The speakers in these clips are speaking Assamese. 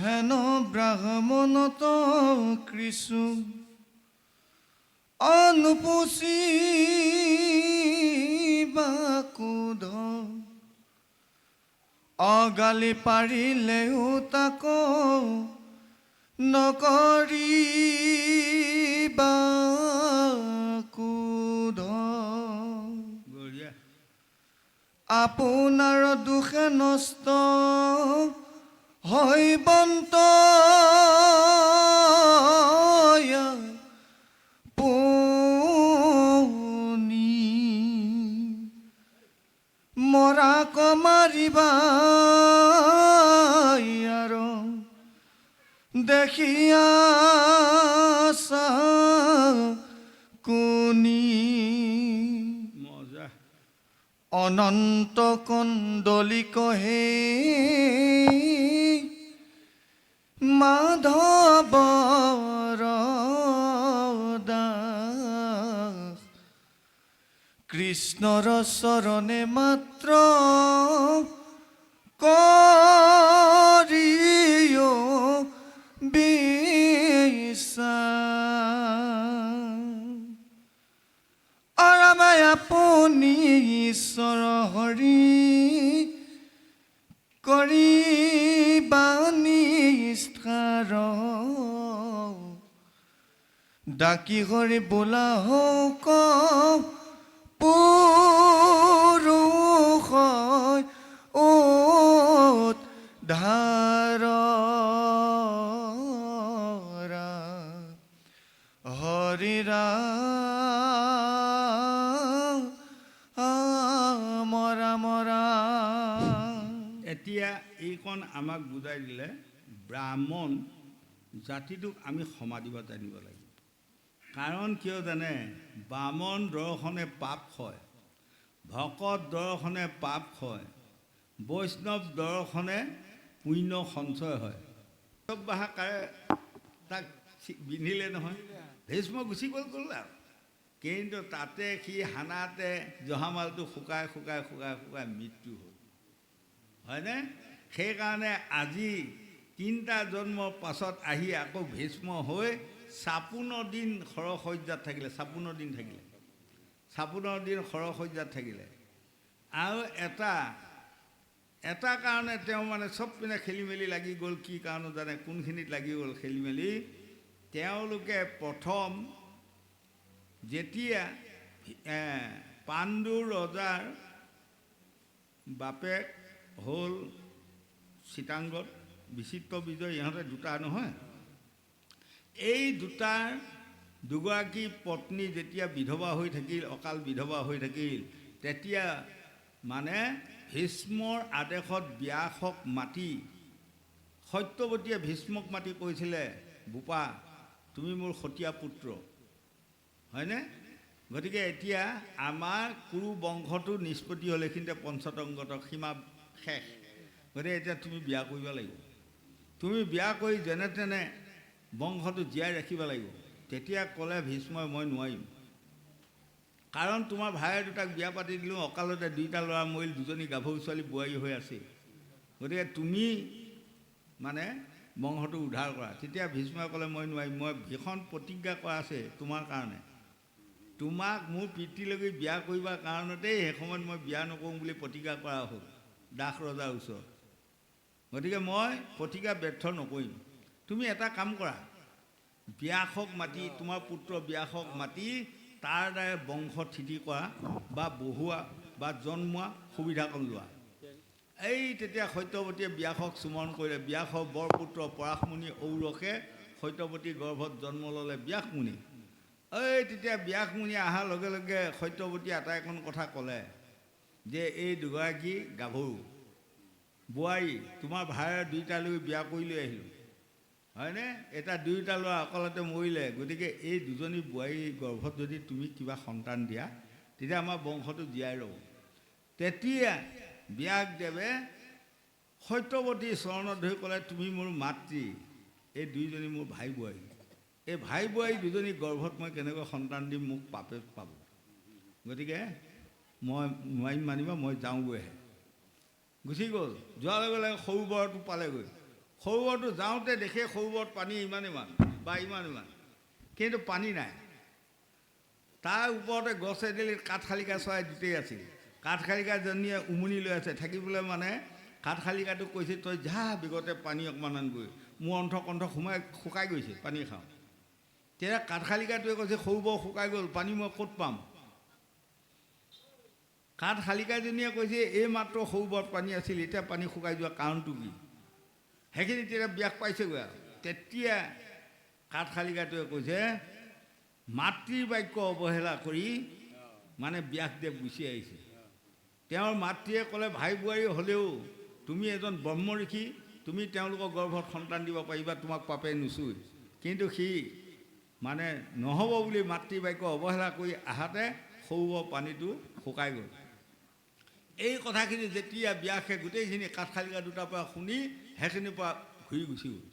হেন ব্ৰাহ্মণত কৃষু অনুপুচি বাকুধ অগালি পাৰিলেও তাক নকৰিবা কুধ আপোনাৰ দুখে নষ্ট হয় বন্ত পুনি মৰা কমাৰিবা আৰু দেখিয়া কুনি অনন্ত কন্দলিক হে মাধৱৰ দাস কৃষ্ণৰ চৰণে মাত্ৰ কৰিও অৰামাই আপুনি ঈশ্বৰ হৰি কৰিবা নিষ্ঠাৰ ডাকি হৰি বোলা হওক পুৰুষ উদ্ধাৰ হৰি ৰাম ৰাম ৰাম। এতিয়া এইকণ আমাক বুজাই দিলে ব্ৰাহ্মণ জাতিটোক আমি সমাধিব জানিব লাগিব। কাৰণ কিয় জানে, বামন দৰ্শনে পাপ হয়, ভকত দৰ্শনে পাপ হয়, বৈষ্ণৱ দৰ্শনে পুণ্য সঞ্চয় হয়। চব বাহাকাৰে তাক বিন্ধিলে নহয়, ভীষ্ম গুচি গ'ল আৰু কিন্তু তাতে সি হানাতে জহামালটো শুকাই শুকাই শুকাই শুকাই মৃত্যু হ'ল, হয়নে? সেইকাৰণে আজি 3টা জন্মৰ পাছত আহি আকৌ ভীষ্ম হৈ 56 দিন সৰসজ্জাত থাকিলে, 56 দিন থাকিলে, 56 দিন সৰসজ্জাত থাকিলে। আৰু এটা কাৰণে তেওঁ মানে চব পিনে খেলি মেলি লাগি গ'ল। কি কাৰণত জানে? কোনখিনিত লাগি গ'ল খেলি মেলি? তেওঁলোকে প্ৰথম যেতিয়া পাণ্ডু ৰজাৰ বাপেক হ'ল চিতাংগত, বিচিত্ৰ বিজয়, ইহঁতে দুটা নহয়, এই দুগৰাকী পত্নী যেতিয়া বিধৱা হৈ থাকিল, অকাল বিধৱা হৈ থাকিল, তেতিয়া মানে ভীষ্মৰ আদেশত ব্যাসক মাতি, সত্যৱতীয়ে ভীষ্মক মাতি কৈছিলে, বোপা তুমি মোৰ সতীয়া পুত্ৰ, হয়নে? গতিকে এতিয়া আমাৰ কুৰু বংশটো নিষ্পত্তি হ'ল, এইখিনিতে পঞ্চতংগত সীমা শেষ। গতিকে এতিয়া তুমি বিয়া কৰিব লাগিব, তুমি বিয়া কৰি যেনে তেনে বংশটো জীয়াই ৰাখিব লাগিব। তেতিয়া ক'লে ভীষ্মই, মই নোৱাৰিম, কাৰণ তোমাৰ ভাই দুটাক বিয়া পাতি দিলোঁ, অকালতে 2টা ল'ৰা মৰিল, 2জনী গাভৰু ছোৱালী বোৱাৰী হৈ আছে, গতিকে তুমি মানে বংশটো উদ্ধাৰ কৰা। তেতিয়া ভীষ্মই ক'লে, মই নোৱাৰিম, মই ভীষণ প্ৰতিজ্ঞা কৰা আছে তোমাৰ কাৰণে, তোমাক মোৰ পিতৃলৈকে বিয়া কৰিবৰ কাৰণতেই সেই সময়ত মই বিয়া নকৰোঁ বুলি প্ৰতিজ্ঞা কৰা হ'ল দাস ৰজাৰ ওচৰত। গতিকে মই প্ৰতিজ্ঞা ব্যৰ্থ নকৰিম। তুমি এটা কাম কৰা, ব্যাসক মাতি, তোমাৰ পুত্ৰ ব্যাসক মাতি তাৰ দ্বাৰা বংশ থিতি কৰা বা বহুৱা বা জন্মোৱা সুবিধাকণ লোৱা। এই তেতিয়া সত্যৱতীয়ে ব্যাসক চুমন কৰিলে। ব্যাসৰ বৰপুত্ৰ পৰাশমুনি ঔৰসে সত্যৱতীৰ গৰ্ভত জন্ম ল'লে ব্যাসমুনি। এই তেতিয়া ব্যাসমুনি অহাৰ লগে লগে সত্যৱতীয়ে আটাইকণ কথা ক'লে যে এই দুগৰাকী গাভৰু বোৱাৰী, তোমাৰ ভাইৰ 2টালৈ বিয়া কৰি লৈ আহিলোঁ, হয়নে? এটা 2টা ল'ৰা অকলতে মৰিলে, গতিকে এই 2জনী বোৱাৰীৰ গৰ্ভত যদি তুমি কিবা সন্তান দিয়া, তেতিয়া আমাৰ বংশটো জীয়াই ৰ'ব। তেতিয়া ব্যাসদেৱে সত্যৱতীৰ চৰণত ধৰি ক'লে, তুমি মোৰ মাতৃ, এই 2জনী মোৰ ভাই বোৱাৰী, এই ভাই বোৱাৰী 2জনী গৰ্ভত মই কেনেকৈ সন্তান দিম, মোক পাপে পাব, গতিকে মই নোৱাৰিম মানিবা, মই যাওঁগৈহে। গুচি গ'ল। যোৱাৰ লগে লগে সৰু বৰটো পালেগৈ। সৰোবৰটো যাওঁতে দেখে সৰোবৰত পানী ইমান বা ইমান, কিন্তু পানী নাই। তাৰ ওপৰতে গছ এডালিত কাঠশালিকা চৰাই দুটেই আছিল। কাঠশালিকাজনীয়ে উমনি লৈ আছে, থাকিবলৈ মানে কাঠশালিকাটোক কৈছে, তই যা বিগতে পানী অকণমান আনগৈ, মোৰ অন্থকণ্ঠ শুকাই গৈছে, পানী খাওঁ। তেতিয়া কাঠশালিকাটোৱে কৈছে, সৰোবৰ শুকাই গ'ল, পানী মই ক'ত পাম? কাঠশালিকাজনীয়ে কৈছে, এই মাত্ৰ সৰোবৰত পানী আছিল, এতিয়া পানী শুকাই যোৱা কাৰণটো কি? সেইখিনি তেতিয়া ব্যাস পাইছেগৈ আৰু। তেতিয়া কাঠশালিকাটোৱে কৈছে, মাতৃৰ বাক্য অৱহেলা কৰি মানে ব্যাসদেৱ গুচি আহিছে। তেওঁৰ মাতৃয়ে ক'লে, ভাই বোৱাৰী হ'লেও তুমি এজন ব্ৰহ্ম ঋষি, তুমি তেওঁলোকৰ গৰ্ভত সন্তান দিব পাৰিবা, তোমাক পাপে নুচুই। কিন্তু সি মানে নহ'ব বুলি মাতৃৰ বাক্য অৱহেলা কৰি আহাতে সৰোবৰ পানীটো শুকাই গ'ল। এই কথাখিনি যেতিয়া ব্যাসে গোটেইখিনি কাঠশালিকা দুটাৰ পৰা শুনি সেইখিনিৰ পৰা ঘূৰি গুচি গ'ল।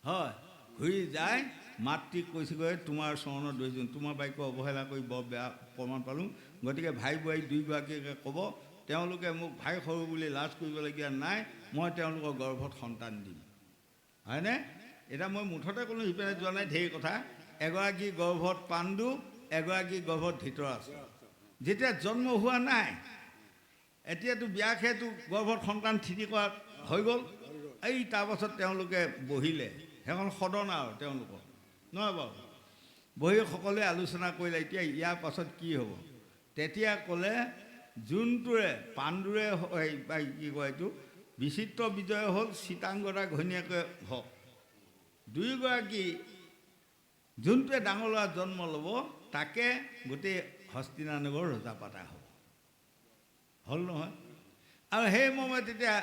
হয়, ঘূৰি যায় মাতৃক কৈছেগৈ, তোমাৰ চৰণত দহিজন, তোমাৰ বাক্য অৱহেলা কৰি বৰ বেয়া প্ৰমাণ পালোঁ, গতিকে ভাই বোৱাৰী দুয়োগৰাকীকে ক'ব, তেওঁলোকে মোক ভাই সৰু বুলি লাজ কৰিবলগীয়া নাই, মই তেওঁলোকৰ গৰ্ভত সন্তান দিম। হয়নে? এতিয়া মই মুঠতে কোনো সিপিনে যোৱা নাই, ঢেৰ কথা। এগৰাকী গৰ্ভত পাণ্ডু, এগৰাকী গৰ্ভত ধৃতৰাষ্ট্ৰ। যেতিয়া জন্ম হোৱা নাই, এতিয়াতো ব্যাসেতো গৰ্ভত সন্তান থিতি কৰা হৈ গ'ল। এই তাৰপাছত তেওঁলোকে বহিলে, সেইখন সদন আৰু তেওঁলোকৰ, নহয় বাৰু? বহি সকলোৱে আলোচনা কৰিলে, এতিয়া ইয়াৰ পাছত কি হ'ব? তেতিয়া ক'লে, যোনটোৰে পাণ্ডুৰে কি কয় এইটো বিচিত্ৰ বিজয় হ'ল, চিতাংগদা ঘৈণীয়েকে হওক, দুয়োগৰাকী যোনটোৱে ডাঙৰ ল'ৰা জন্ম ল'ব, তাকে গোটেই হস্তিনানগৰ ৰজা পাতা হ'ব। হ'ল নহয়? আৰু সেই সময়ত তেতিয়া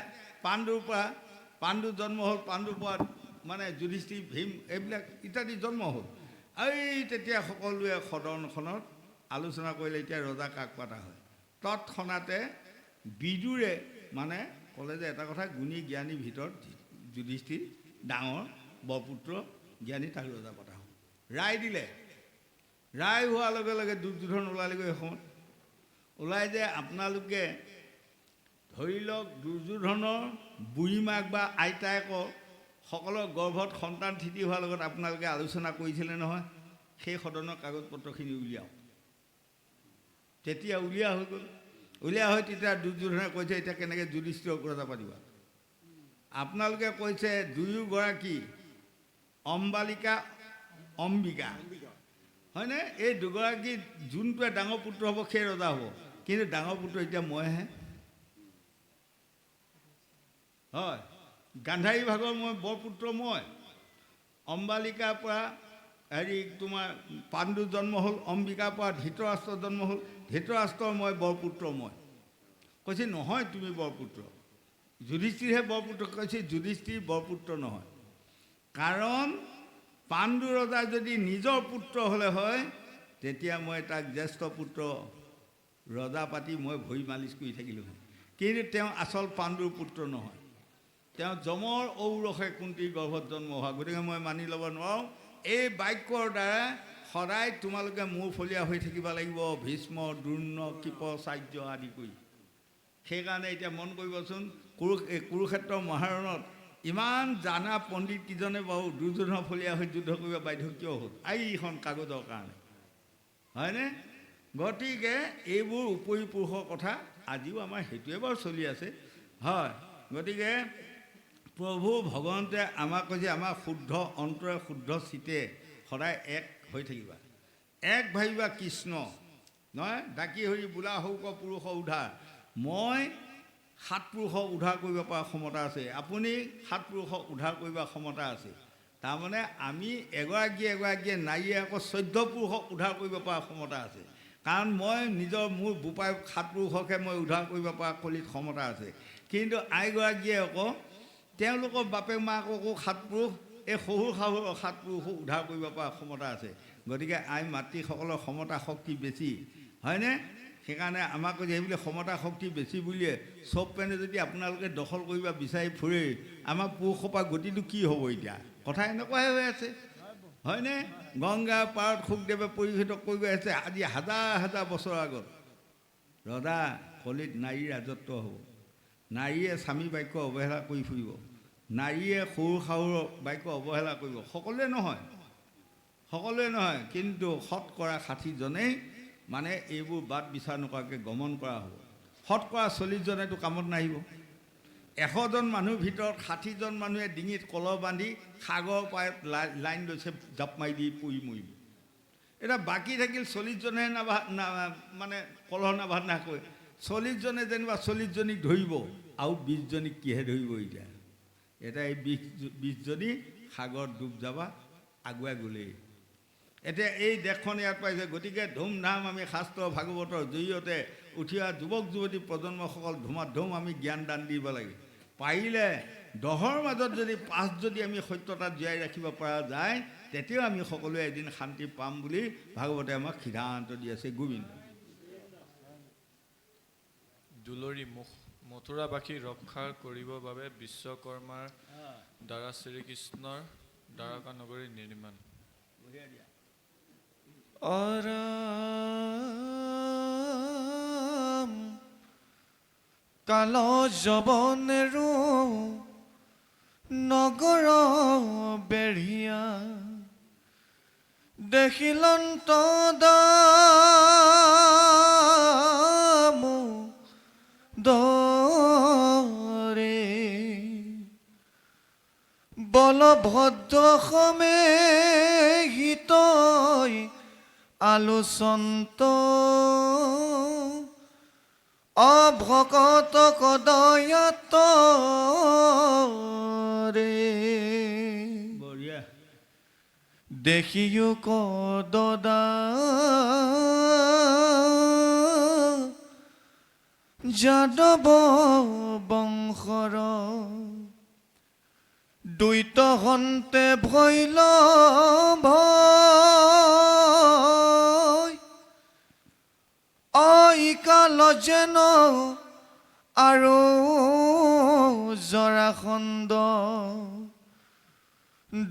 পাণ্ডু জন্ম হ'ল, পাণ্ডুৰ পৰা মানে যুধিষ্ঠিৰ, ভীম এইবিলাক ইত্যাদি জন্ম হ'ল। এই তেতিয়া সকলোৱে সদনখনত আলোচনা কৰিলে, এতিয়া ৰজা কাক পাতা হয়। তৎক্ষণাতে বিদুৰে মানে ক'লে যে এটা কথা, গুণী জ্ঞানীৰ ভিতৰত যুধিষ্ঠিৰ ডাঙৰ বৰপুত্ৰ জ্ঞানী, তাক ৰজা পতা হ'ব। ৰায় দিলে। ৰায় হোৱাৰ লগে লগে দুৰ্যোধন ওলালেগৈ। এসময়ত ওলাই যে আপোনালোকে ধৰি লওক, দুৰ্যোধনৰ বুঢ়ীমাক বা আইতায়েকৰ সকলৰ গৰ্ভত সন্তান থিতি হোৱাৰ লগত আপোনালোকে আলোচনা কৰিছিলে নহয়, সেই সদনৰ কাগজ পত্ৰখিনি উলিয়াওক। তেতিয়া উলিওৱা হৈ গ'ল। উলিওৱা হৈ তেতিয়া দুৰ্যোধনে কৈছে, এতিয়া কেনেকৈ যুধিষ্ঠিৰক ৰজা পাতিবা? আপোনালোকে কৈছে দুয়োগৰাকী অম্বালিকা, অম্বিকা, হয়নে? এই দুগৰাকী যোনটোৱে ডাঙৰ পুত্ৰ হ'ব সেই ৰজা হ'ব, কিন্তু ডাঙৰ পুত্ৰ এতিয়া মইহে। হয়, গান্ধাৰী ভাগৰ মই বৰপুত্ৰ, মই অম্বালিকাৰ পৰা তোমাৰ পাণ্ডু জন্ম হ'ল, অম্বিকাৰ পৰা ধৃতৰাষ্ট্ৰ জন্ম হ'ল, ধৃতৰাষ্ট্ৰৰ মই বৰপুত্ৰ। মই কৈছে, নহয় তুমি বৰপুত্ৰ, যুধিষ্ঠিৰহে বৰপুত্ৰ। কৈছে, যুধিষ্ঠিৰ বৰপুত্ৰ নহয়, কাৰণ পাণ্ডু ৰজা যদি নিজৰ পুত্ৰ হ'লে হয়, তেতিয়া মই তাক জ্যেষ্ঠ পুত্ৰ ৰজা পাতি মই ভৰি মালিচ কৰি থাকিলোঁ হয়। কিন্তু তেওঁ আচল পাণ্ডুৰ পুত্ৰ নহয়, তেওঁ যমৰ ঔৰসে কুন্তীৰ গৰ্ভত জন্ম হোৱা। গতিকে মই মানি ল'ব নোৱাৰোঁ। এই বাক্যৰ দ্বাৰা সদায় তোমালোকে মূৰফলীয়া হৈ থাকিব লাগিব, ভীষ্ম, দ্ৰোণ, কৃপচাৰ্য আদি কৰি। সেইকাৰণে এতিয়া মন কৰিবচোন, কুৰুক্ষেত্ৰৰ মহাৰণত ইমান জানা পণ্ডিত কিজনে বাৰু দুৰ্যোধনৰ ফলীয়া হৈ যুদ্ধ কৰিব বাধ্য কিয় হ'ল? এইখন কাগজৰ কাৰণে, হয়নে? গতিকে এইবোৰ উপৰি পুৰুষৰ কথা আজিও আমাৰ সেইটোৱে বাৰু চলি আছে। হয়, গতিকে প্ৰভু ভগৱন্তে আমাক কৈছে, আমাৰ শুদ্ধ অন্তৰে, শুদ্ধ চিতে সদায় এক হৈ থাকিবা, এক ভাবিবা কৃষ্ণ, নহয় ডাকি হৰি বোলা হৌক পুৰুষ উদ্ধাৰ। মই সাত পুৰুষক উদ্ধাৰ কৰিব পৰা ক্ষমতা আছে, আপুনি সাত পুৰুষক উদ্ধাৰ কৰিব ক্ষমতা আছে। তাৰমানে আমি এগৰাকীয়ে নাৰীয়ে আকৌ 14 পুৰুষক উদ্ধাৰ কৰিব পৰা ক্ষমতা আছে। কাৰণ মই নিজৰ মোৰ বোপাই সাত পুৰুষকহে মই উদ্ধাৰ কৰিব পৰা কলিত ক্ষমতা আছে। কিন্তু আইগৰাকীয়ে আকৌ তেওঁলোকৰ বাপেক মাককো সাত পুৰুষ, এই শহুৰ শাহুৰ সাত পুৰুষক উদ্ধাৰ কৰিব পৰা ক্ষমতা আছে। গতিকে আই মাতৃসকলৰ ক্ষমতা শক্তি বেছি, হয়নে? সেইকাৰণে আমাক কৈছে, সেইবুলি ক্ষমতা শক্তি বেছি বুলিয়ে চব পেনে যদি আপোনালোকে দখল কৰিব বিচাৰি ফুৰে, আমাৰ পুৰুষৰ গতিটো কি হ'ব? এতিয়া কথা এনেকুৱাহে হৈ আছে, হয়নে? গংগাৰ পাৰত শুকদেৱে পৰিহিত কৰি গৈ আছে আজি হাজাৰ হাজাৰ বছৰ আগত। ৰজা কলিত নাৰীৰ ৰাজত্ব হ'ব, নাৰীয়ে স্বামী বাক্য অৱহেলা কৰি ফুৰিব, নাৰীয়ে সৰু শাহুৰ বাক্য অৱহেলা কৰিব সকলোৱে নহয় কিন্তু শতকৰা 60জনেই মানে এইবোৰ বাদ বিচাৰ নকৰাকৈ গমন কৰা হ'ব শতকৰা 40জনেতো কামত নাহিব 100জন মানুহৰ ভিতৰত 60জন মানুহে ডিঙিত কলহ বান্ধি সাগৰ পাৰত লাইন লৈছে জাপ মাৰি দি পৰি মৰিব এটা বাকী থাকিল 40জনে মানে কলহ নাবান্ধাকৈ 40জনে যেনিবা 40জনীক ধৰিব আৰু 20জনীক কিহে ধৰিব এতিয়া এই 20জনী সাগৰত ডুব যাবা আগুৱাই গ'লেই এতিয়া এই দেশখন ইয়াত পাইছে গতিকে ধুমধাম আমি শাস্ত্ৰ ভাগৱতৰ জৰিয়তে উঠি অহা যুৱক যুৱতী প্ৰজন্মসকল ধুমাধুম আমি জ্ঞান দান দিব লাগে পাৰিলে 10ৰ মাজত যদি 5 যদি আমি সত্যতা জীয়াই ৰাখিব পৰা যায় তেতিয়াও আমি সকলোৱে এদিন শান্তি পাম বুলি ভাগৱতে আমাক সিদ্ধান্ত দি আছে গোবিন্দ দুলৰী মথুৰাবাসী ৰক্ষা কৰিবৰ বাবে বিশ্বকৰ্মাৰ দ্বাৰা শ্ৰীকৃষ্ণৰ দ্বাৰকা নগৰী নিৰ্মাণ অৰাম কাল যবনেৰো নগৰ বেঢ়িয়া দেখিলন্ত দামো দৰে বলভদ্ৰ সমেহিত আলোচন্ত অভকত কদয়াত ৰে বঢ়িয়া দেখিও কদদা যাদৱ বংশৰ দ্বৈত হন্তে ভৈল ভয় অইকাল যেন আৰু জৰাখণ্ড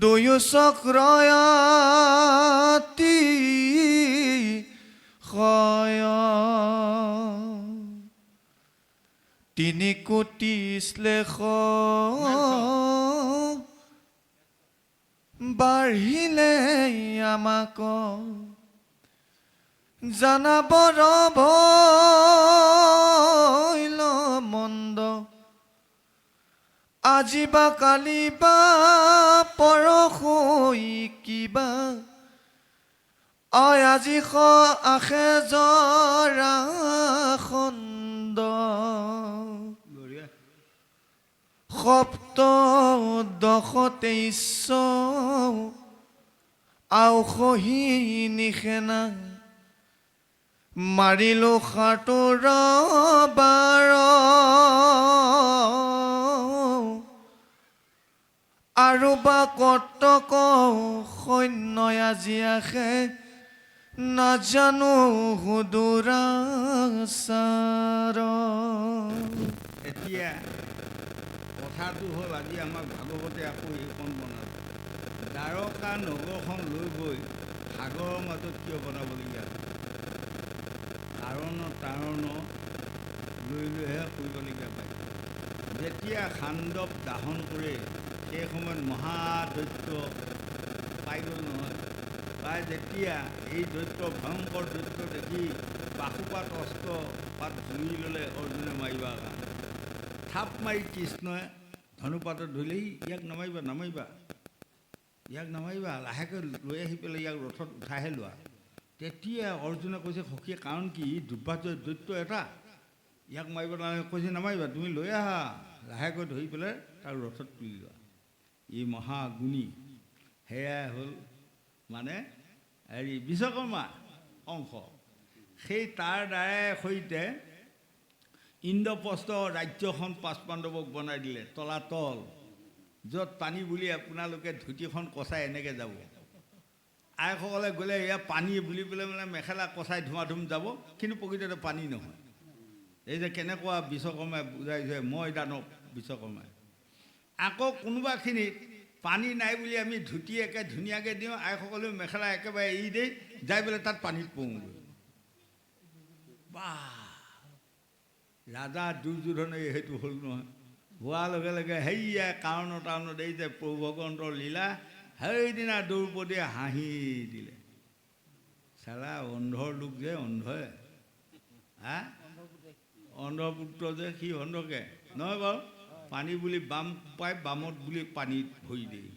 দুয়ো চক্ৰয়াতি হয় 3 কোটি শ্লেষ বাঢ়িলে আমাক জানাবৰ ভৈল মন্দ আজি বা কালি বা পৰসৈ কিবা আজি আশে জৰা খন্দ সপ্ত 10-23 আউসহী নিশেনা মাৰিলো 12 আৰু বা কতক সৈন্য আজি আহে নাজানো হুদুৰাচাৰ এতিয়া কথাটো হ'ল আজি আমাক ভাগৱতে আকৌ এইখন বনাব দ্বাৰকা নগৰখন লৈ গৈ সাগৰৰ মাজত কিয় বনাবলগীয়া কাৰণ লৈ লৈহে কৰিবলগীয়া পায় যেতিয়া খাণ্ডৱ দাহন কৰে সেই সময়ত মহাদৈত্য পাই গ'ল নহয় পাই যেতিয়া এই দৈত্য ভয়ংকৰ দৈত্য দেখি পাশুপাত অস্ত্ৰ পাত ধুই ল'লে অৰ্জুনে মাৰিবৰ কাৰণে থাপ মাৰি কৃষ্ণই ধনুপাতত ধৰিলেই ইয়াক নামাৰিবা লাহেকৈ লৈ আহি পেলাই ইয়াক ৰথত উঠাইহে লোৱা তেতিয়া অৰ্জুনে কৈছে সখীয়ে কাৰণ কি দুৰ্ভাগ্য দৈত্য এটা ইয়াক মাৰিব নালাগে কৈছে নামাৰিবা তুমি লৈ আহা লাহেকৈ ধৰি পেলাই তাক ৰথত তুলি লোৱা ই মহাগুণী সেয়াই হ'ল মানে বিশ্বকৰ্মা অংশ সেই তাৰ দ্বাৰাই সৈতে ইন্দ্ৰপ্ৰস্থ ৰাজ্যখন 5 পাণ্ডৱক বনাই দিলে তলাতল য'ত পানী বুলি আপোনালোকে ধুতিখন কচাই এনেকৈ যাব আইসকলে গ'লে এয়া পানী বুলি পেলাই মানে মেখেলা কচাই ধুমাধুম যাব কিন্তু প্ৰকৃততে পানী নহয় এই যে কেনেকুৱা বিশ্বকৰ্মাই বুজাইছে মই দানৱ বিশ্বকৰ্মাই আকৌ কোনোবাখিনিত পানী নাই বুলি আমি ধুতি একে ধুনীয়াকৈ দিওঁ আইসকলেও মেখেলা একেবাৰে এৰি দেই যাই পেলাই তাত পানীত পৰোঁগৈ বাহ ৰাজা দুৰ্যোধনে সেইটো হ'ল নহয় হোৱাৰ লগে লগে সেইয়া কাৰণত এই যে প্ৰভু ভগৱন্তৰ লীলা সেইদিনা দ্ৰৌপদীয়ে হাঁহি দিলে। চালা অন্ধৰ লোক যে অন্ধই হা অন্ধপুত্ৰ যে সি অন্ধকে নহয় বাৰু পানী বুলি বাম পাই বামত বুলি পানীত ভৰি দিয়ে।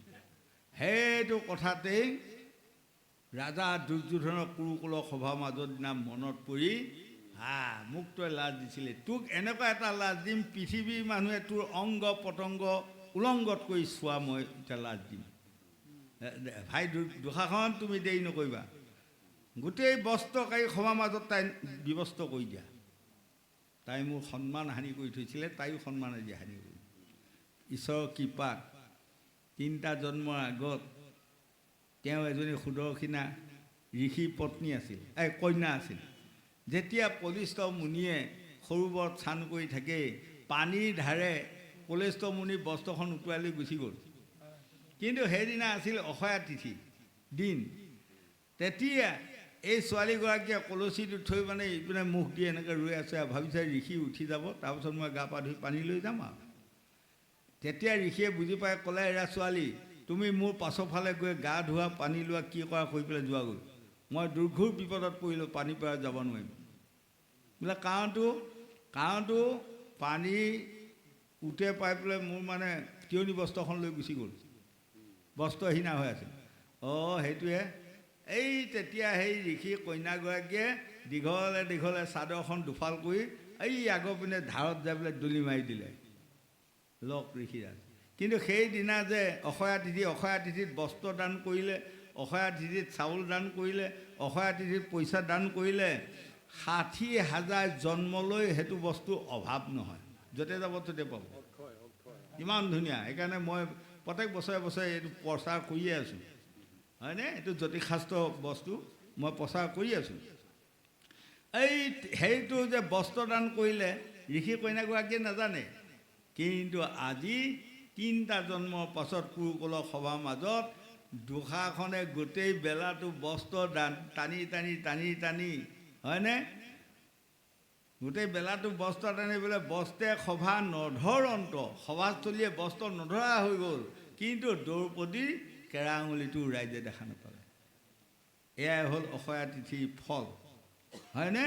সেইটো কথাতেই ৰাজা দুৰ্যোধনৰ কুৰুকুলৰ সভাৰ মাজৰ দিনা মনত পৰি মোক তই লাজ দিছিলে, তোক এনেকুৱা এটা লাজ দিম পৃথিৱীৰ মানুহে তোৰ অংগ পতংগ উলংগত কৰি চোৱা মই এতিয়া লাজ দিম। ভাই দুঃশাসন তুমি দেৰি নকৰিবা, গোটেই বস্ত্ৰকাৰী সভাৰ মাজত তাই ব্যৱস্থ কৰি দিয়া। তাই মোৰ সন্মান হানি কৰি থৈছিলে, তাইও সন্মান আজি হানি কৰি। ঈশ্বৰৰ কৃপাত 3টা জন্মৰ আগত তেওঁ এজনী সুদৰ্শিনা ঋষি পত্নী আছিল, কন্যা আছিল। যেতিয়া পলিষ্ঠ মুনিয়ে সৰোবৰত স্নান কৰি থাকে, পানীৰ ধাৰে পলিষ্ঠ মুনিৰ বস্ত্ৰখন উটুৱাই লৈ গুচি গ'ল। কিন্তু সেইদিনা আছিল অক্ষয়া তিথি দিন। তেতিয়া এই ছোৱালীগৰাকীয়ে কলচীটো থৈ মানে ইপিনে মুখ দি এনেকৈ ৰৈ আছে, ভাবিছে ঋষি উঠি যাব, তাৰপিছত মই গা পা ধুই পানী লৈ যাম আৰু। তেতিয়া ঋষিয়ে বুজি পাই ক'লে, এৰা ছোৱালী তুমি মোৰ পাছৰ ফালে গৈ গা ধোৱা পানী লোৱা কি কৰা কৰি পেলাই যোৱাগৈ, মই দুৰ্ঘোৰ বিপদত পৰিলোঁ, পানীৰ পৰা যাব নোৱাৰিম। বোলে কাৰণটো পানী উঠে পাই পেলাই মোৰ মানে তিয়নি বস্ত্ৰখন লৈ গুচি গ'ল, বস্ত্ৰহীনা হৈ আছিল। সেইটোৱে এই তেতিয়া সেই ঋষি কন্যাগৰাকীয়ে দীঘলে চাদৰখন দুফাল কৰি এই আগৰ পিনে ধাৰত যাই পেলাই দলি মাৰি দিলে লক ঋষিৰাজ। কিন্তু সেইদিনা যে অক্ষয়া তিথিত বস্ত্ৰ দান কৰিলে, অক্ষয়া তিথিত চাউল দান কৰিলে, অক্ষয়া তিথিত পইচা দান কৰিলে, 60,000 জন্মলৈ সেইটো বস্তু অভাৱ নহয়, য'তে যাব ত'তে পাব। ইমান ধুনীয়া। সেইকাৰণে মই প্ৰত্যেক বছৰে এইটো প্ৰচাৰ কৰিয়ে আছোঁ, হয়নে? এইটো জ্যোতিষশাস্ত্ৰ বস্তু মই প্ৰচাৰ কৰি আছোঁ। সেইটো যে বস্ত্ৰ দান কৰিলে ঋষি কন্যাগৰাকীয়ে নাজানে, কিন্তু আজি 3টা জন্মৰ পাছত কুৰুকুলৰ সভাৰ মাজত দুঃশাসনে গোটেই বেলাটো বস্ত্ৰ দান টানি হয়নে, গোটেই বেলাটো বস্ত্ৰ টানি বোলে বস্ত্ৰে সভা নধৰন্ত, সভাস্থলীয়ে বস্ত্ৰ নধৰা হৈ গ'ল, কিন্তু দ্ৰৌপদীৰ কেৰা আঙুলিটো ৰাইজে দেখা নাপালে। এয়াই হ'ল অক্ষয়া তিথিৰ ফল, হয়নে?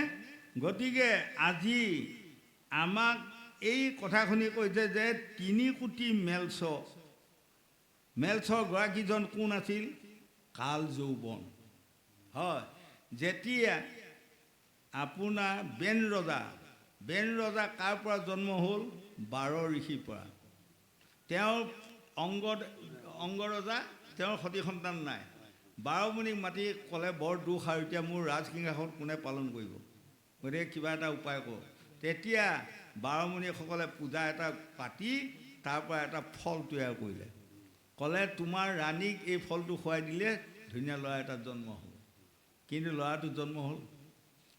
গতিকে আজি আমাক এই কথাখিনি কৈছে যে 3 কোটি মেলছৰ গৰাকীজন কোন আছিল? কাল যৌৱন। হয়, যেতিয়া আপোনাৰ বেন ৰজা কাৰ পৰা জন্ম হ'ল? 12 ঋষিৰ পৰা। তেওঁৰ অংগৰজা, তেওঁৰ সতি সন্তান নাই। 12 মুনিক মাতি ক'লে, বৰ দুখ আৰু এতিয়া মোৰ ৰাজসিংহাসন কোনে পালন কৰিব, গতিকে কিবা এটা উপায় কৰক। তেতিয়া 12 মুনিসকলে পূজা এটা পাতি তাৰ পৰা এটা ফল তৈয়াৰ কৰিলে, ক'লে তোমাৰ ৰাণীক এই ফলটো খুৱাই দিলে ধুনীয়া ল'ৰা এটা জন্ম হ'ব। কিন্তু ল'ৰাটো জন্ম হ'ল,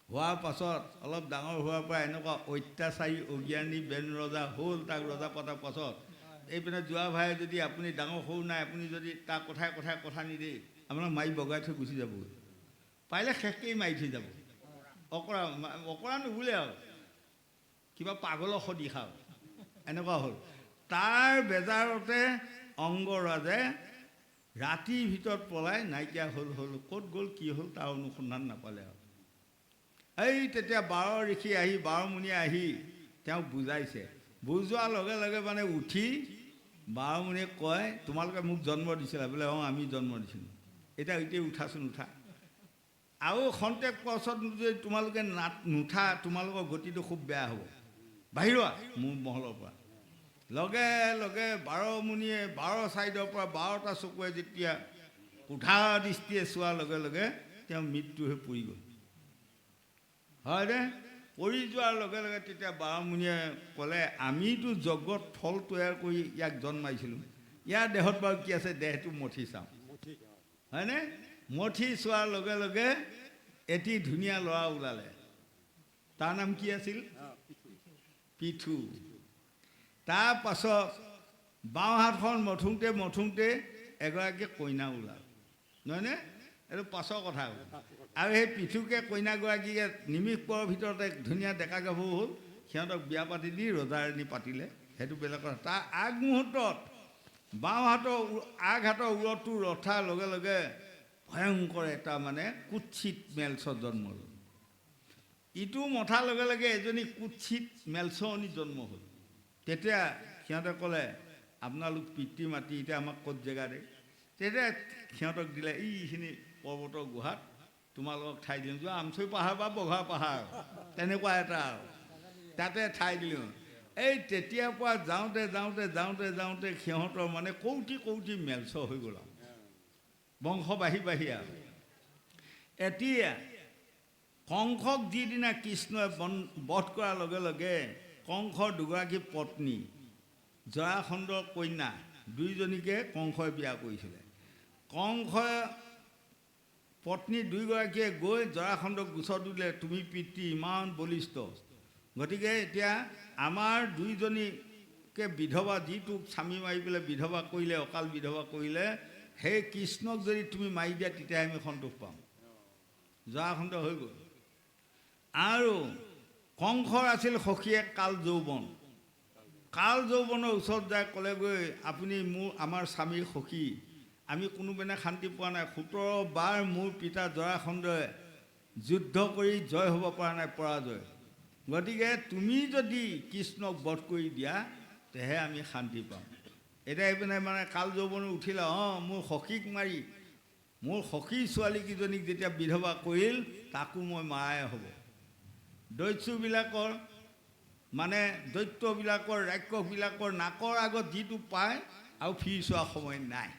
হোৱাৰ পাছত অলপ ডাঙৰ হোৱাৰ পৰা এনেকুৱা অত্যাচাৰী অজ্ঞানী বেন ৰজা হ'ল। তাক ৰজা পতাৰ পাছত এইপিনে যোৱা ভাই যদি আপুনি ডাঙৰ সৰু নাই, আপুনি যদি তাক কথা নিদিয়ে আপোনাক মাৰি বগাই থৈ গুচি যাব, পাৰিলে শেষকেই মাৰি থৈ যাব। অকৰা নুবোলে আৰু কিবা পাগলৰ সদিশা এনেকুৱা হ'ল। তাৰ বেজাৰতে অংগৰাজে ৰাতিৰ ভিতৰত পলাই নাইকিয়া হ'ল। ক'ত গ'ল কি হ'ল তাৰ অনুসন্ধান নাপালে আৰু। তেতিয়া 12 ঋষি আহি 12 মুনিয়ে আহি তেওঁক বুজাইছে। বুজোৱাৰ লগে লগে মানে উঠি 12 মুনিয়ে কয়, তোমালোকে মোক জন্ম দিছিলা বোলে? আমি জন্ম দিছিলোঁ। এতিয়া উঠাচোন, উঠা। আৰু খন্তেক পাছত যদি তোমালোকে নুঠা, তোমালোকৰ গতিটো খুব বেয়া হ'ব, বাহিৰোৱা মোৰ মহলৰ পৰা। লগে লগে 12 মুনিয়ে 12 ছাইডৰ পৰা 12টা চকুৱে যেতিয়া কোঠা দৃষ্টিয়ে চোৱাৰ লগে লগে তেওঁ মৃত্যু হৈ পৰি গ'ল, হয়নে? পৰি যোৱাৰ লগে লগে তেতিয়া 12 মুনিয়ে ক'লে, আমিতো জগত ফল তৈয়াৰ কৰি ইয়াক জন্মাইছিলোঁ, ইয়াৰ দেহত বাৰু কি আছে, দেহটো মঠি চাওঁ, হয়নে? মঠি চোৱাৰ লগে লগে এটি ধুনীয়া ল'ৰা ওলালে। তাৰ নাম কি আছিল? পিঠু। তাৰ পাছত বাওঁ হাতখন মঠোঁতে এগৰাকী কইনা ওলাল, নহয়নে? এইটো পাছৰ কথা হ'ল। আৰু সেই পিঠুকে কইনাগৰাকীকে নিমিষ পৰৰ ভিতৰতে ধুনীয়া ডেকা গাভৰু হ'ল। সিহঁতক বিয়া পাতি দি ৰজা ৰাণী পাতিলে সেইটো বেলেগ কথা। তাৰ আগমুহূৰ্তত বাওঁ হাতৰ আগ হাতৰ উৰটো ৰথাৰ লগে লগে ভয়ংকৰ এটা মানে কুৎসিত মেলছৰ জন্ম হ'ল। ইটো মথাৰ লগে লগে এজনী কুৎসিত মেলছৰণী জন্ম হ'ল। তেতিয়া সিহঁতে ক'লে আপোনালোক পিতৃ মাতৃ এতিয়া আমাক ক'ত জেগা দে। তেতিয়া সিহঁতক দিলে এইখিনি পৰ্বতৰ গুহাত তোমালোকক ঠাই দিওঁ, যোৱা আমচৈ পাহাৰ বা বঘা পাহাৰ তেনেকুৱা এটা আৰু তাতে ঠাই দিলোঁ। এই তেতিয়াৰ পৰা যাওঁতে যাওঁতে যাওঁতে যাওঁতে সিহঁতৰ মানে কৌটি কৌটি মেলছ হৈ গ'ল আৰু বংশ বাঢ়ি বাঢ়ি আৰু এতিয়া কংসক যিদিনা কৃষ্ণই বধ কৰাৰ লগে লগে কংসৰ দুগৰাকী পত্নী জৰাসন্ধৰ কন্যা দুইজনীকে কংসই বিয়া কৰিছিলে। কংসই পত্নী দুয়োগৰাকীয়ে গৈ জৰাসন্ধক গোচৰ দিলে, তুমি পিতৃ ইমান বলিষ্ঠ, গতিকে এতিয়া আমাৰ দুইজনীকে বিধৱা, যিটোক স্বামী মাৰি পেলাই বিধৱা কৰিলে, অকাল বিধৱা কৰিলে, সেই কৃষ্ণক যদি তুমি মাৰি দিয়া তেতিয়াহে আমি সন্তোষ পাম। জৰাসন্ধ হৈ গ'ল। আৰু কংসৰ আছিল সখীয়ে কাল যৌৱন। কাল যৌৱনৰ ওচৰত যাই ক'লেগৈ, আপুনি আমাৰ স্বামীৰ সখী, আমি কোনোবেনে শান্তি পোৱা নাই। 17 বাৰ মোৰ পিতা জৰাসন্ধই যুদ্ধ কৰি জয় হ'ব পৰা নাই, পৰাজয়। গতিকে তুমি যদি কৃষ্ণক বধ কৰি দিয়া তেহে আমি শান্তি পাম। এতিয়া এইপিনে মানে কাল যৌৱন উঠিলে, মোৰ সখীক মাৰি মোৰ সখী ছোৱালীকেইজনীক যেতিয়া বিধৱা কৰিল তাকো মই মাৰাই হ'ব। দস্যুবিলাকৰ মানে দৈত্যবিলাকৰ ৰাক্ষসবিলাকৰ নাকৰ আগত যিটো পায় আৰু ফিৰি চোৱা সময় নাই,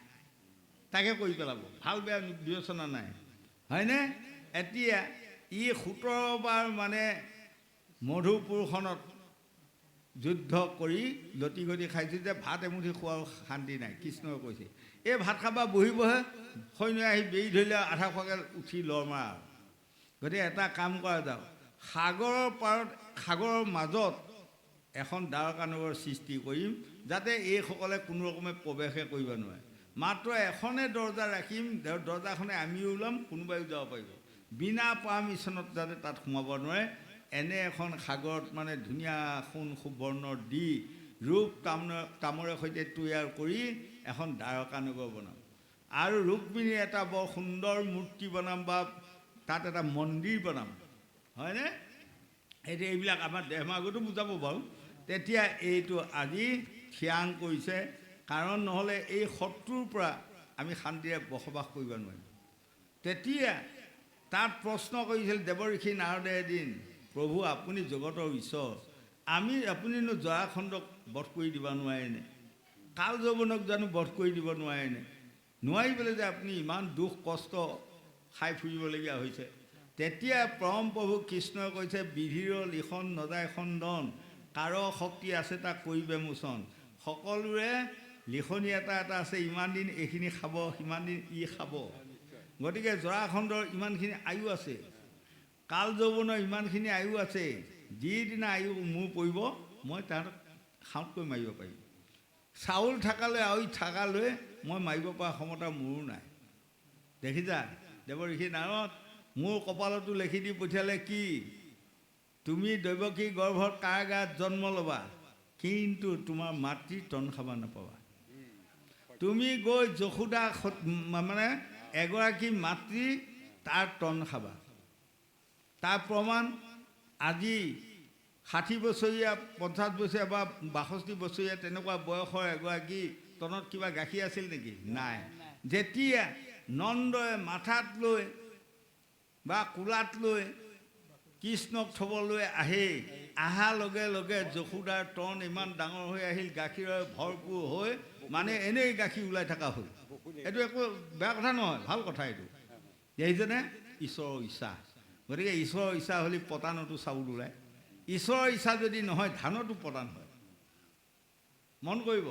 তাকে কৰি পেলাব, ভাল বেয়া বিবেচনা নাই, হয়নে? এতিয়া 17 বাৰ মানে মধুপুৰখনত যুদ্ধ কৰি লটি ঘটি খাইছে যে ভাত এমুঠি খোৱাৰ শান্তি নাই। কৃষ্ণই কৈছে, এই ভাত খাবা বহিবহে, সৈন্যই আহি বেৰি ধৰিলে আধা খোৱাকৈ উঠি লৰ মাৰা। গতিকে এটা কাম কৰা যাওক, সাগৰৰ পাৰত সাগৰৰ মাজত এখন দ্বাৰকা নগৰ সৃষ্টি কৰিম, যাতে এইসকলে কোনো ৰকমে প্ৰৱেশে কৰিব নোৱাৰে। মাত্ৰ এখনে দৰ্জা ৰাখিম, দৰ্জাখনে আমিও ওলাম, কোনোবাইও যাব পাৰিব, বিনা পাৰ্মিশ্যনত যাতে তাত সোমাব নোৱাৰে। এনে এখন সাগৰত মানে ধুনীয়া সোণ সুবৰ্ণৰ দি ৰূপ তামৰে সৈতে তৈয়াৰ কৰি এখন দ্বাৰকা নগৰ বনাম। আৰু ৰুক্মিণীৰ এটা বৰ সুন্দৰ মূৰ্তি বনাম বা তাত এটা মন্দিৰ বনাম, হয়নে? এতিয়া এইবিলাক আমাৰ দেহমাগতো বুজাব বাৰু। তেতিয়া এইটো আজি থিয়াং কৰিছে, কাৰণ নহ'লে এই শত্ৰুৰ পৰা আমি শান্তিৰে বসবাস কৰিব নোৱাৰিম। তেতিয়া তাত প্ৰশ্ন কৰিছিল দেৱঋষি নাৰদে এদিন, প্ৰভু আপুনি জগতৰ ঈশ্বৰ, আপুনিনো জৰাসন্ধক বধ কৰি দিব নোৱাৰেনে? কাল যৌৱনক জানো বধ কৰি দিব নোৱাৰেনে? নোৱাৰিবলৈ যে আপুনি ইমান দুখ কষ্ট খাই ফুৰিবলগীয়া হৈছে। তেতিয়া পৰম প্ৰভু কৃষ্ণই কৈছে, বিধিৰ লিখন নজায় খণ্ডন, কাৰ শক্তি আছে তাক কৰিবে মোচন। সকলোৰে লিখনি এটা এটা আছে, ইমান দিন এইখিনি খাব, সিমান দিন ই খাব। গতিকে জৰাসন্ধৰ ইমানখিনি আয়ু আছে, কাল যৌৱনৰ ইমানখিনি আয়ু আছে। যিদিনা আয়ু মোৰ পৰিব মই তাহাঁতক খাওঁতকৈ মাৰিব পাৰিম। চাউল থাকালৈ আৰু থাকালৈ মই মাৰিব পৰা ক্ষমতা মোৰো নাই। দেখিছা দেৱঋষি নাৰদ, মোৰ কপালতো লেখি দি পঠিয়ালে কি, তুমি দৈৱকী গৰ্ভত কাৰাগাৰত জন্ম ল'বা, কিন্তু তোমাৰ মাতৃৰ তন খাব নাপাবা। তুমি গৈ যশোদা মানে এগৰাকী মাতৃ তাৰ তন খাবা। তাৰ প্ৰমাণ আজি 60 বছৰীয়া 50 বছৰীয়া বা 62 বছৰীয়া তেনেকুৱা বয়সৰ এগৰাকী তনত কিবা গাখীৰ আছিল নেকি? নাই। যেতিয়া নন্দই মাথাত লৈ বা কোলাত লৈ কৃষ্ণক থ'বলৈ অহাৰ লগে লগে যশোদাৰ তন ইমান ডাঙৰ হৈ আহিল, গাখীৰে ভৰপূৰ হৈ, মানে এনেই গাখীৰ ওলাই থকা হ'ল। এইটো একো বেয়া কথা নহয়, ভাল কথা এইটো। দেখিছেনে? ঈশ্বৰৰ ইচ্ছা। গতিকে ঈশ্বৰৰ ইচ্ছা হ'লে পতানতো চাউল ওলায়। ঈশ্বৰৰ ইচ্ছা যদি নহয় ধানতো পতান হয়, মন কৰিব।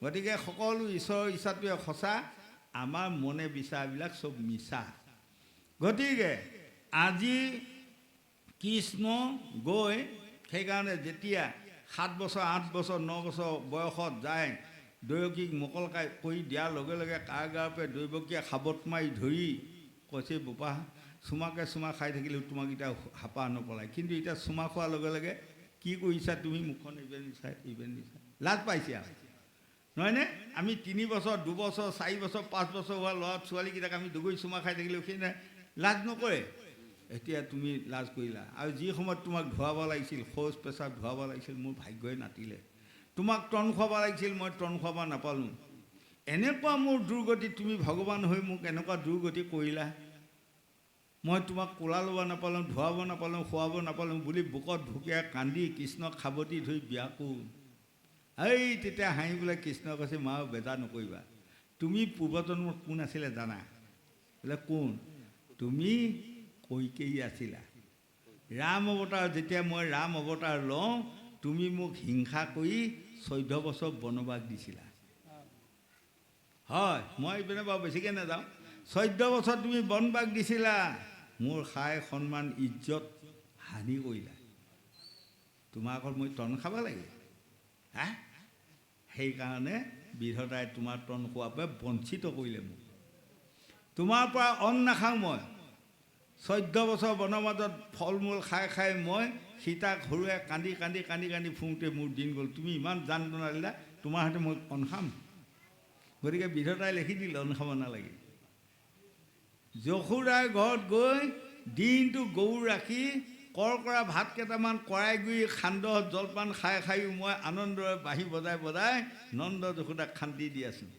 গতিকে সকলো ঈশ্বৰৰ ইচ্ছাটোৱে সঁচা, আমাৰ মনে বিচাৰবিলাক চব মিছা। গতিকে আজি কৃষ্ণ গৈ সেইকাৰণে যেতিয়া 7 বছৰ 8 বছৰ 9 বছৰ বয়সত যায়, দৈৱকীক মোকল কৰি দিয়াৰ লগে লগে কাৰাগাৰৰ পৰা দৈৱকীয়ে সাবত মাৰি ধৰি কৈছে, বোপা চুমাকে চুমা খাই থাকিলেও তোমাক এতিয়া হাপা নপলায়, কিন্তু এতিয়া চুমা খোৱাৰ লগে লগে কি কৰিছা তুমি, মুখখন ইবেন নিচা ইবেন নিচা। লাজ পাইছে আৰু নহয়নে? আমি 3 বছৰ 2 বছৰ 4 বছৰ 5 বছৰ হোৱা ল'ৰা ছোৱালীকেইটাক আমি দগৰি চুমা খাই থাকিলেও সেই লাজ নকৰে। এতিয়া তুমি লাজ কৰিলা। আৰু যি সময়ত তোমাক ধুৱাব লাগিছিল, শৌচ পেচাব ধুৱাব লাগিছিল, মোৰ ভাগ্যই নাতিলে। তোমাক টন খুৱাব লাগিছিল, মই টন খুৱাব নাপালোঁ। এনেকুৱা মোৰ দুৰ্গতি, তুমি ভগৱান হৈ মোক এনেকুৱা দুৰ্গতি কৰিলা। মই তোমাক কোলা ল'ব নাপালোঁ, ধুৱাব নাপালোঁ, খুৱাব নাপালোঁ বুলি বুকত ভুকিয়াই কান্দি কৃষ্ণক সাৱটি ধৰি ব্যাকুল। এই তেতিয়া হাঁহি পেলাই কৃষ্ণ কৈছে, মা বেজা নকৰিবা, তুমি পূৰ্বজন্মত কোন আছিলে জানা? বোলে কোন? তুমি কৈকেয়ী আছিলা। ৰাম অৱতাৰ যেতিয়া মই ৰাম অৱতাৰ লওঁ, তুমি মোক হিংসা কৰি 14 বছৰ বনবাস দিছিলা। হয়, মই এইপিনে বাৰু বেছিকৈ নাযাওঁ। 14 বছৰ তুমি বনবাস দিছিলা, মোৰ সাই সন্মান ইজ্জত হানি কৰিলা। তোমাৰ আগত মই টন খাব লাগে? হা? সেইকাৰণে বিধাতাই তোমাৰ টন খোৱাৰ পৰা বঞ্চিত কৰিলে মোক। তোমাৰ পৰা অন্ন নাখাওঁ মই। 14 বছৰ বনবাসত ফল মূল খাই খাই মই সীতাক সৰুৱে কান্দি কান্দি কান্দি কান্দি ফুৰোঁতে মোৰ দিন গ'ল। তুমি ইমান জান টনা দিলা, তোমাৰ হাতে মই অন্ন খাম? গতিকে বিধাতাই লিখি দিলে অন্ন খাব নালাগে। যশোদাৰ ঘৰত গৈ দিনটো গৰু ৰাখি কৰা ভাত কেইটামান কৰাই গুৰি সান্দহ জলপান খাই খায়ো মই আনন্দৰে বাঁহী বজাই বজাই নন্দ যশোদাক শান্তি দি আছোঁ।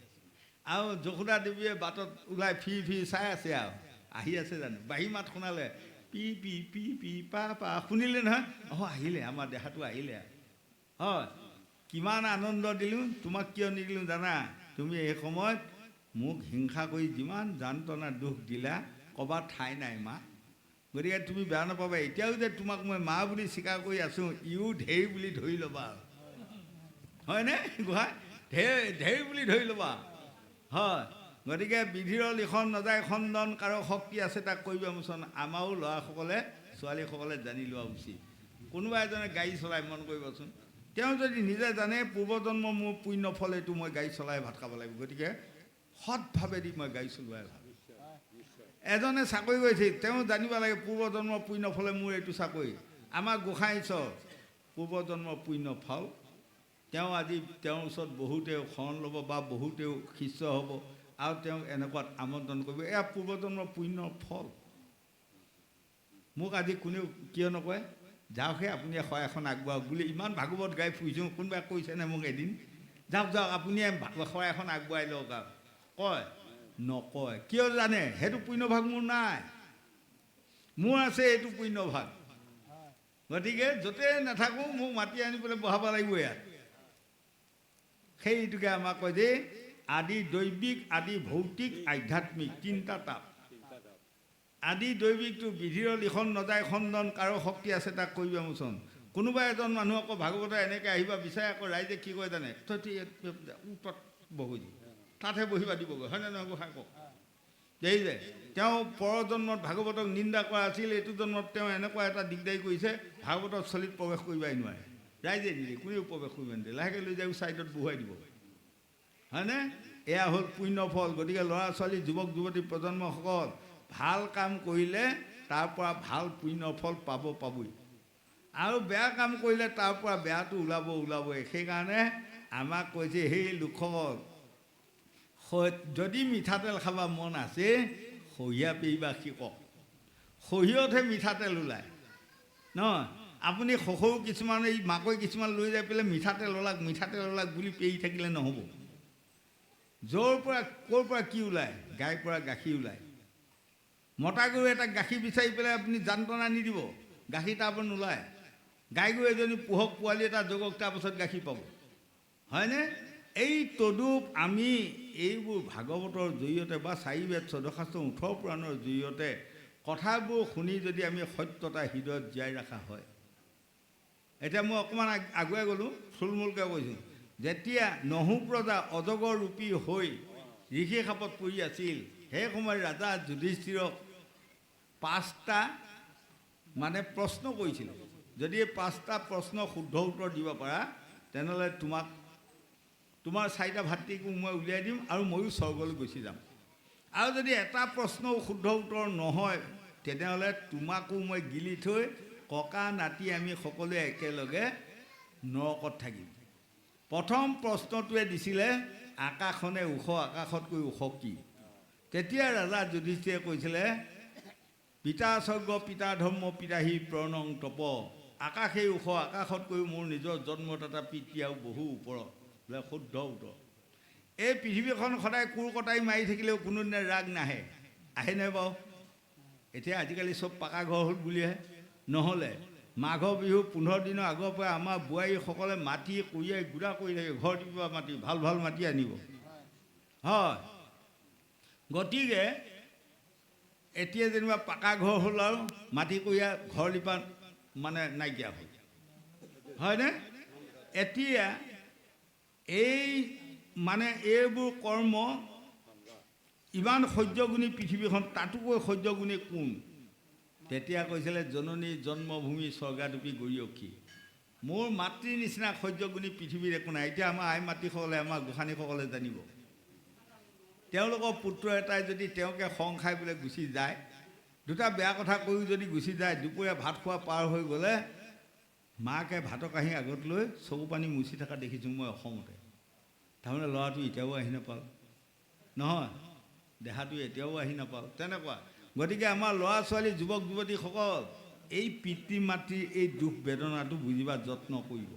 আৰু যশোদা দেৱীয়ে বাটত ওলাই ফিৰি ফিৰি চাই আছে আৰু আহি আছে জানো? বাঁহী মাত শুনালে, পি পি পি পি পা পা শুনিলে নহয়? আহিলে, আমাৰ দেহাটো আহিলে। হয়, কিমান আনন্দ দিলোঁ। তোমাক কিয় নিদিলোঁ জানা? তুমি এই সময়ত মোক হিংসা কৰি যিমান যান্ত্ৰণা দুখ দিলা, ক'ৰবাত ঠাই নাই মা। গতিকে তুমি বেয়া নাপাবা। এতিয়াও যে তোমাক মই মা বুলি স্বীকাৰ কৰি আছোঁ, ইও ঢেৰ বুলি ধৰি ল'বা। হয়নে গোহাঁই? ঢেৰ বুলি ধৰি ল'বা। হয়, গতিকে বিধিৰ লিখন নাযায় খণ্ডন, কাৰো শক্তি আছে তাক কৰিব মোচন। আমাৰো ল'ৰাসকলে ছোৱালীসকলে জানি লোৱা উচিত। কোনোবা এজনে গাড়ী চলাই, মন কৰিবচোন, তেওঁ যদি নিজে জানে পূৰ্বজন্ম মোৰ পুণ্য ফল এইটো, মই গাড়ী চলাই ভাত খাব লাগিব, গতিকে সৎভাৱেদি মই গাড়ী চলোৱাই ভাল। এজনে চাকৰি কৰিছিল, তেওঁ জানিব লাগে পূৰ্বজন্মৰ পুণ্য ফলে মোৰ এইটো চাকৰি। আমাৰ গোসাঁই ঈশ্বৰ পূৰ্বজন্মৰ পুণ্য ফল। তেওঁ আজি তেওঁৰ ওচৰত বহুতেও শৰণ ল'ব বা বহুতেও শিষ্য হ'ব আৰু তেওঁক এনেকুৱাত আমন্ত্ৰণ কৰিব। এয়া পূৰ্বজন্মৰ পুণ্যৰ ফল। মোক আজি কোনেও কিয় নকয়, যাওকহে আপুনি শৰাই এখন আগবঢ়াওক বুলি ইমান ভাগৱত গাই ফুৰিছোঁ। কোনোবাই কৈছেনে মোক এদিন, যাওক যাওক আপুনি শৰাই এখন আগবঢ়াই লওক আৰু? কয়? নকয়। কিয় জানে? সেইটো পুণ্যভাগ মোৰ নাই, মোৰ আছে এইটো পুণ্যভাগ। গতিকে য'তেই নাথাকোঁ মোক মাতি আনি পেলাই বহাব লাগিব ইয়াত। সেইটোকে আমাক কয় যে আদি দৈবিক, আদি ভৌতিক, আধ্যাত্মিক তিনিটা তাপ। আদি দৈবিকটো বিধিৰ লিখন নযায় খণ্ডন, কাৰো শক্তি আছে তাক কৰিব মোচন। কোনোবা এজন মানুহ আকৌ ভাগৱত এনেকৈ আহিবা বিচাৰে, আকৌ ৰাইজে কি কয় জানে? তত বহি তাতহে বহিবা দিবগৈ, হয়নে নহয় গোসাঁই? কওক এই যে তেওঁ পৰজন্মত ভাগৱতক নিন্দা কৰা আছিল, এইটো জন্মত তেওঁ এনেকুৱা এটা দিগদাৰী কৰিছে, ভাগৱতৰ স্থলীত প্ৰৱেশ কৰিবাই নোৱাৰে। ৰাইজে নিদিয়ে, কোনেও প্ৰৱেশ কৰিব নিদিয়ে, লাহেকৈ লৈ যাই ছাইডত বহুৱাই দিব, হয়নে? এয়া হ'ল পুণ্য ফল। গতিকে ল'ৰা ছোৱালী, যুৱক যুৱতী প্ৰজন্মসকল ভাল কাম কৰিলে তাৰ পৰা ভাল পুণ্য ফল পাবই, আৰু বেয়া কাম কৰিলে তাৰ পৰা বেয়াটো ওলাবই। সেইকাৰণে আমাক কৈছে, সেই লোকসকল যদি মিঠাতেল খাব মন আছে, সহিয়া পিবা শিকক। সহিয়তহে মিঠাতেল ওলায় নহয়। আপুনি সৰু কিছুমান এই মাকৈ কিছুমান লৈ যাই পেলাই মিঠাতেল ওলাক বুলি পেৰি থাকিলে নহ'ব। য'ৰ পৰা ক'ৰ পৰা কি ওলায়? গাইৰ পৰা গাখীৰ ওলায়। মতা গৰু এটা গাখীৰ বিচাৰি পেলাই আপুনি যান্ত্ৰণা নিদিব, গাখীৰ তাৰ পৰা নোলায়। গাই গৰু এজনী পোহক, পোৱালি এটা জগক, তাৰপাছত গাখীৰ পাব, হয়নে? এই তদুপ আমি এইবোৰ ভাগৱতৰ জৰিয়তে বা 4 বেদ 14 শাস্ত্ৰ 18 পুৰাণৰ জৰিয়তে কথাবোৰ শুনি যদি আমি সত্যতা হৃদয়ত জীয়াই ৰখা হয়। এতিয়া মই অকণমান আগুৱাই গ'লোঁ, থুলমূলকৈ কৈছোঁ। যেতিয়া নহু প্ৰজা অজগৰ ৰূপী হৈ ঋষি সাপত পৰি আছিল, সেই সময়ত ৰাজা যুধিষ্ঠিৰক 5টা প্ৰশ্ন কৰিছিল। যদি এই 5টা প্ৰশ্ন শুদ্ধ উত্তৰ দিব পাৰা, তেনেহ'লে তোমাৰ 4টা ভাতৃকো মই উলিয়াই দিম আৰু ময়ো স্বৰ্গলৈ গুচি যাম। আৰু যদি এটা প্ৰশ্নও শুদ্ধ উত্তৰ নহয়, তেনেহ'লে তোমাকো মই গিলি থৈ ককা নাতি আমি সকলোৱে একেলগে নৰকত থাকিম। প্ৰথম প্ৰশ্নটোৱে দিছিলে আকাশনে ওখ, আকাশতকৈ ওখ কি? তেতিয়া ৰজা যুধিষ্ঠিৰে কৈছিলে পিতা স্বৰ্গ পিতা ধৰ্ম পিতাহি প্ৰণং তপ, আকাশেই ওখ, আকাশতকৈ মোৰ নিজৰ জন্মদাতা পিতৃ আৰু বহু ওপৰত। বোলে শুদ্ধ উত্তৰ। এই পৃথিৱীখন সদায় কোৰ কটাই মাৰি থাকিলেও কোনোদিনে ৰাগ নাহে, আহেনে বাৰু? এতিয়া আজিকালি চব পাকা ঘৰ হ'ল বুলিহে। নহ'লে মাঘৰ বিহু 15 দিনৰ আগৰ পৰা আমাৰ বোৱাৰীসকলে মাটি কঢ়িয়াই গুড়া কৰি থাকে, ঘৰ দিব মাটি, ভাল ভাল মাটি আনিব। হয়, গতিকে এতিয়া যেনিবা পাকা ঘৰ হ'ল আৰু মাটি কঢ়িয়াই ঘৰ লিপা মানে নাইকিয়া হ'ল, হয়নে? এতিয়া এই মানে এইবোৰ কৰ্ম ইমান সহ্যগুণী পৃথিৱীখন, তাতোকৈ সহ্যগুণী কোন? তেতিয়া কৈছিলে জননী জন্মভূমি স্বৰ্গাদপি গৰিয়সী, মোৰ মাতৃৰ নিচিনা সহ্যগুণী পৃথিৱীৰ একো নাই। এতিয়া আমাৰ আই মাতৃসকলে, আমাৰ গোসানীসকলে জানিব, তেওঁলোকৰ পুত্ৰ এটাই যদি তেওঁকে খং খাই বোলে গুচি যায়, দুটা বেয়া কথা কৈও যদি গুচি যায়, দুপৰীয়া ভাত খোৱা পাৰ হৈ গ'লে মাকে ভাতৰ কাঁহী আগত লৈ চকু পানী মুচি থকা দেখিছোঁ মই অসমতে। তাৰমানে ল'ৰাটো এতিয়াও আহি নাপাল, নহয় দেহাটো এতিয়াও আহি নাপাল, তেনেকুৱা। গতিকে আমাৰ ল'ৰা ছোৱালী যুৱক যুৱতীসকল এই পিতৃ মাতৃৰ এই দুখ বেদনাটো বুজিবাৰ যত্ন কৰিব।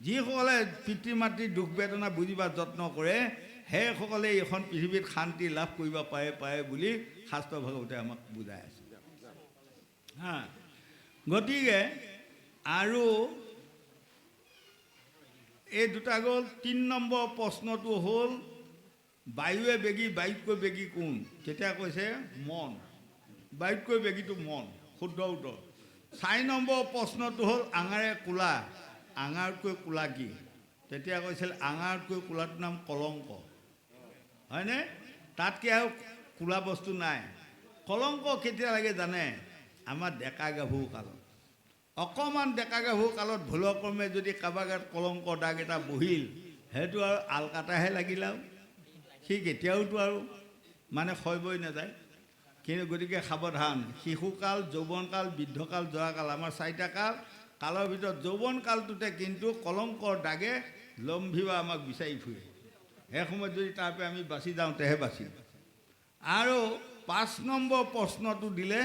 যিসকলে পিতৃ মাতৃৰ দুখ বেদনা বুজিবাৰ যত্ন কৰে সেইসকলে এইখন পৃথিৱীত শান্তি লাভ কৰিব পাৰে বুলি শাস্ত্ৰ ভাগৱতে আমাক বুজাই আছে। হা, গতিকে আৰু এই দুটা গ'ল। 3 নম্বৰ প্ৰশ্নটো হ'ল বায়ুৱে বেগী, বায়ুতকৈ বেগী কোন? তেতিয়া কৈছে মন, বায়ুতকৈ বেগীটো মন, শুদ্ধ উত্তৰ। 4 নম্বৰ প্ৰশ্নটো হ'ল আঙাৰে কোলা, আঙাৰতকৈ কোলা কি? তেতিয়া কৈছিল আঙাৰতকৈ কোলাটোৰ নাম কলংক, হয়নে? তাতকৈ আৰু কোলা বস্তু নাই। কলংক কেতিয়া লাগে জানে? আমাৰ ডেকা গাভৰু কালত, অকণমান ডেকা গাভৰু কালত ভুলক্ৰমে যদি কাৰোবাৰ গাত কলংকৰ দাগ এটা বহিল, সেইটো আৰু আলকাটাহে লাগিল আৰু সি কেতিয়াওতো আৰু মানে সয়বই নাযায়। কিন্তু গতিকে সাৱধান, শিশুকাল, যৌৱনকাল, বৃদ্ধকাল, জৰাকাল, আমাৰ 4টা কালৰ ভিতৰত যৌৱন কালটোতে কিন্তু কলংকৰ দাগে লম্ভিবা আমাক বিচাৰি ফুৰে। সেই সময়ত যদি তাৰপৰা আমি বাচি যাওঁ তেহে বাচিম। আৰু 5 নম্বৰ প্ৰশ্নটো দিলে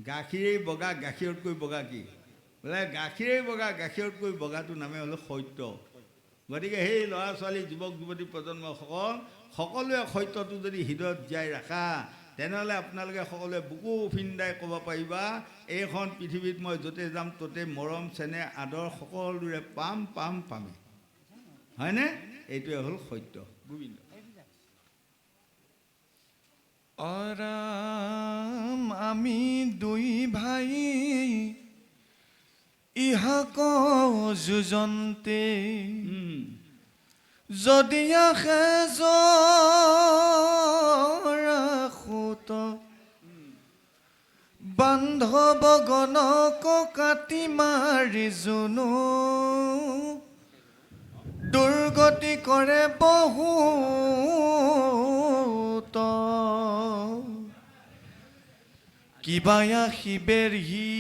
গাখীৰেই বগা, গাখীৰতকৈ বগা কি? বোলে গাখীৰেই বগা, গাখীৰতকৈ বগাটো নামে হ'ল সত্য। গতিকে সেই ল'ৰা ছোৱালী যুৱক যুৱতী প্ৰজন্মসকল সকলোৱে সত্যটো যদি হৃদয়ত জীয়াই ৰাখা, তেনেহ'লে আপোনালোকে সকলোৱে বুকু ফিন্দাই ক'ব পাৰিবা এইখন পৃথিৱীত মই য'তে যাম ত'তে মৰম চেনেহ আদৰ সকলোৰে পামেই, হয়নে? এইটোৱে হ'ল সত্য। গোবিন্দ অৰাম আমি দুই ভাই ইহাক যুজন্তে, যদি আহে জৰাসুত বান্ধৱ গণক কাটি মাৰি জুনু, দুৰ্গতি কৰে বহুত, কিবায়া শিবেৰহি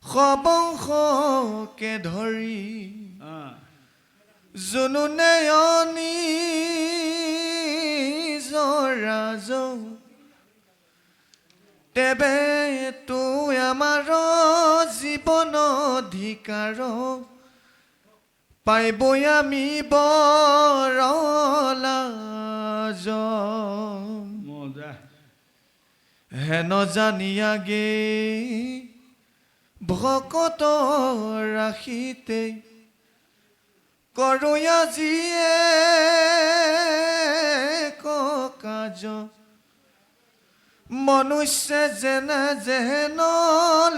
সবংশকে ধৰি জুনুনেয়নি জৰাজ, তেবে তো আমাৰ জীৱন অধিকাৰ পাইবই আমি বৰলাজ, হেন জানিয়াগে ভকত ৰাখিতে কৰোয়া যিয়ে কাজ, মনুষ্য যেনে যেন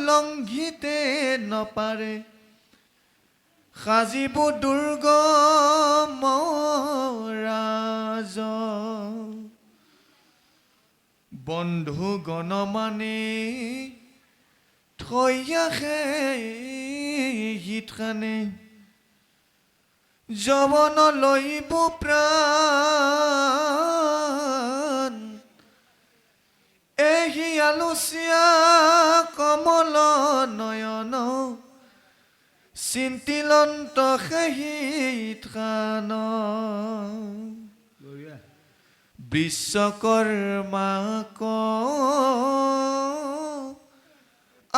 লংঘিতে নপাৰে সাজিব দুৰ্গ মৰাজ, বন্ধু গণ মানে থৈ আহে হিতখানে, যৱন লৈব প্ৰাণ, এহি আলুচিয়া কমল নয়ন, চিন্তিলন্ত সাহিত খান বঢ়িয়া। বিশ্বকৰ্মাক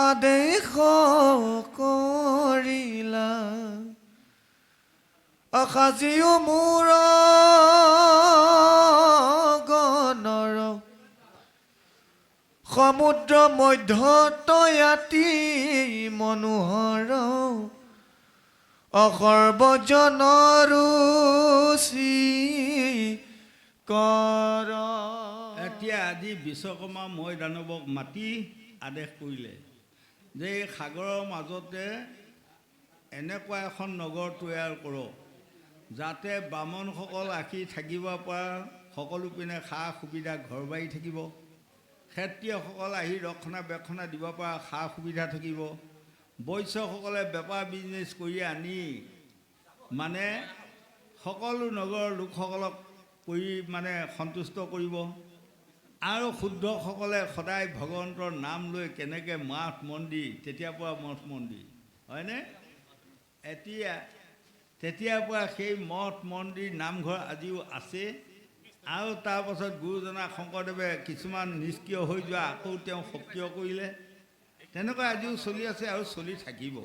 আদেশ কৰিলা অসাজিও মোৰ গণৰ সমুদ্ৰ মধ্যতয়াতি মনোহৰ অসৰ্বজনৰুচি কৰ। এতিয়া আজি বিশ্বকৰ্মা মই দানৱক মাতি আদেশ কৰিলে যে এই সাগৰৰ মাজতে এনেকুৱা এখন নগৰ তৈয়াৰ কৰক যাতে বামনসকল আহি থাকিব পৰা সকলো পিনে সা সুবিধা ঘৰ বাৰী থাকিব, ক্ষেত্ৰীয়সকল আহি ৰক্ষণাবেক্ষণা দিব পৰা সা সুবিধা থাকিব, বৈশ্যসকলে বেপাৰ বিজনেছ কৰি আনি মানে সকলো নগৰৰ লোকসকলক কৰি মানে সন্তুষ্ট কৰিব, আৰু শুদ্ধসকলে সদায় ভগৱন্তৰ নাম লৈ কেনেকৈ মঠ মন্দিৰ, তেতিয়াৰ পৰা মঠ মন্দিৰ হয়নে, তেতিয়াৰ পৰা সেই মঠ মন্দিৰ নামঘৰ আজিও আছে। আৰু তাৰপাছত গুৰুজনা শংকৰদেৱে কিছুমান নিষ্ক্ৰিয় হৈ যোৱা আকৌ তেওঁ সক্ৰিয় কৰিলে, তেনেকৈ আজিও চলি আছে আৰু চলি থাকিব।